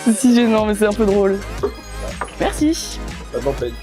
C'est si gênant, mais c'est un peu drôle. Merci. Ça m'empêche.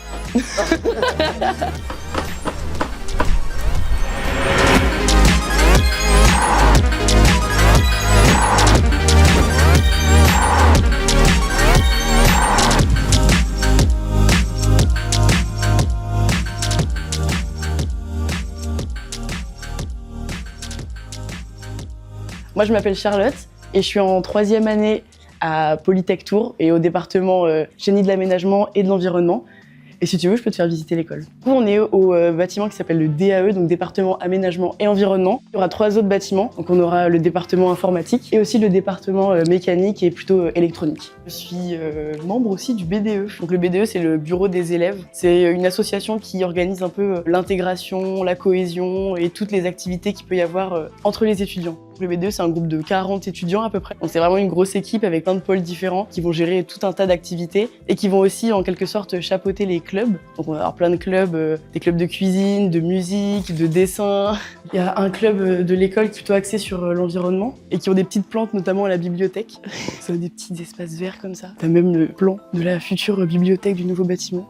Moi, je m'appelle Charlotte et je suis en 3e année à Polytech Tours et au département génie de l'aménagement et de l'environnement. Et si tu veux, je peux te faire visiter l'école. Du coup, on est au bâtiment qui s'appelle le DAE, donc département aménagement et environnement. Il y aura 3 autres bâtiments. Donc on aura le département informatique et aussi le département mécanique et plutôt électronique. Je suis membre aussi du BDE. Donc le BDE, c'est le bureau des élèves. C'est une association qui organise un peu l'intégration, la cohésion et toutes les activités qu'il peut y avoir entre les étudiants. Le BDE, c'est un groupe de 40 étudiants à peu près. Donc c'est vraiment une grosse équipe avec plein de pôles différents qui vont gérer tout un tas d'activités et qui vont aussi en quelque sorte chapeauter les clubs. Donc on va avoir plein de clubs, des clubs de cuisine, de musique, de dessin. Il y a un club de l'école plutôt axé sur l'environnement et qui ont des petites plantes, notamment à la bibliothèque. Ça a des petits espaces verts comme ça. T'as même le plan de la future bibliothèque du nouveau bâtiment.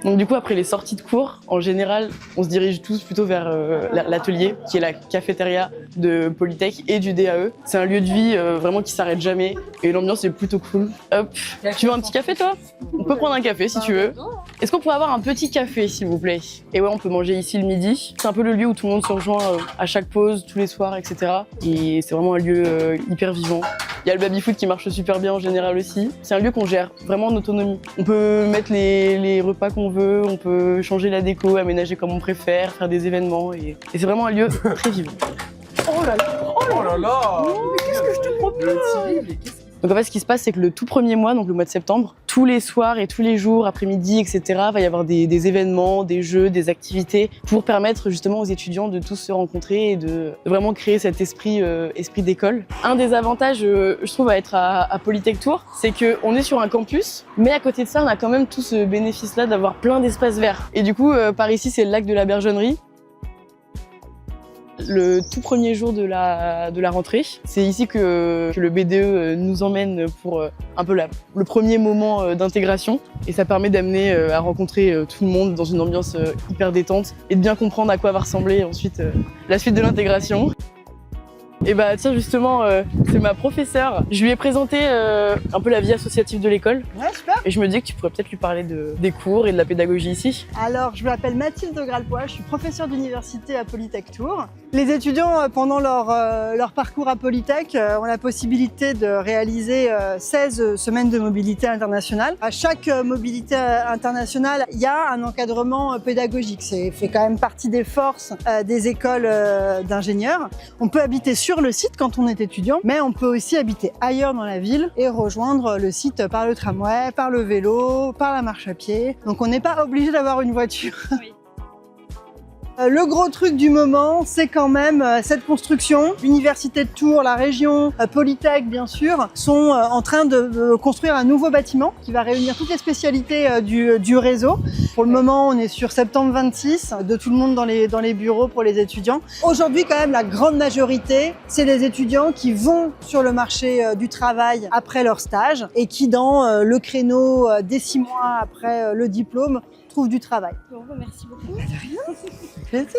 Donc du coup, après les sorties de cours, en général, on se dirige tous plutôt vers l'atelier, qui est la cafétéria de Polytech et du DAE. C'est un lieu de vie vraiment qui s'arrête jamais et l'ambiance est plutôt cool. Hop, tu veux un petit café toi? On peut prendre un café si tu veux. Est-ce qu'on pourrait avoir un petit café s'il vous plaît? Et ouais, on peut manger ici le midi. C'est un peu le lieu où tout le monde se rejoint à chaque pause, tous les soirs, etc. Et c'est vraiment un lieu hyper vivant. Il y a le baby-foot qui marche super bien en général aussi. C'est un lieu qu'on gère vraiment en autonomie. On peut mettre les repas qu'on veut, on peut changer la déco, aménager comme on préfère, faire des événements et c'est vraiment un lieu très vivant. Oh là là! Oh là là! Mais qu'est-ce que je te propose? Donc en fait, ce qui se passe, c'est que le tout premier mois, donc le mois de septembre, tous les soirs et tous les jours, après-midi, etc., va y avoir des événements, des jeux, des activités pour permettre justement aux étudiants de tous se rencontrer et de vraiment créer cet esprit d'école. Un des avantages, je trouve, à être à Polytech Tours, c'est qu'on est sur un campus, mais à côté de ça, on a quand même tout ce bénéfice-là d'avoir plein d'espaces verts. Et du coup, par ici, c'est le lac de la Bergennerie. Le tout premier jour de la rentrée, c'est ici que le BDE nous emmène pour un peu le premier moment d'intégration et ça permet d'amener à rencontrer tout le monde dans une ambiance hyper détente et de bien comprendre à quoi va ressembler ensuite la suite de l'intégration. Et bah tiens justement, c'est ma professeure. Je lui ai présenté un peu la vie associative de l'école. Ouais, super. Et je me dis que tu pourrais peut-être lui parler des cours et de la pédagogie ici. Alors, je m'appelle Mathilde de Gralpoix, je suis professeure d'université à Polytech Tours. Les étudiants, pendant leur parcours à Polytech, ont la possibilité de réaliser 16 semaines de mobilité internationale. À chaque mobilité internationale, il y a un encadrement pédagogique. C'est fait quand même partie des forces des écoles d'ingénieurs. On peut habiter sur le site quand on est étudiant, mais on peut aussi habiter ailleurs dans la ville et rejoindre le site par le tramway, par le vélo, par la marche à pied. Donc on n'est pas obligé d'avoir une voiture. Oui. Le gros truc du moment, c'est quand même cette construction. L'Université de Tours, la région, Polytech bien sûr, sont en train de construire un nouveau bâtiment qui va réunir toutes les spécialités du réseau. Pour le moment, on est sur septembre 26, de tout le monde dans les bureaux pour les étudiants. Aujourd'hui, quand même, la grande majorité, c'est les étudiants qui vont sur le marché du travail après leur stage et qui, dans le créneau des 6 mois après le diplôme, trouvent du travail. Bon, merci beaucoup. Plaisir.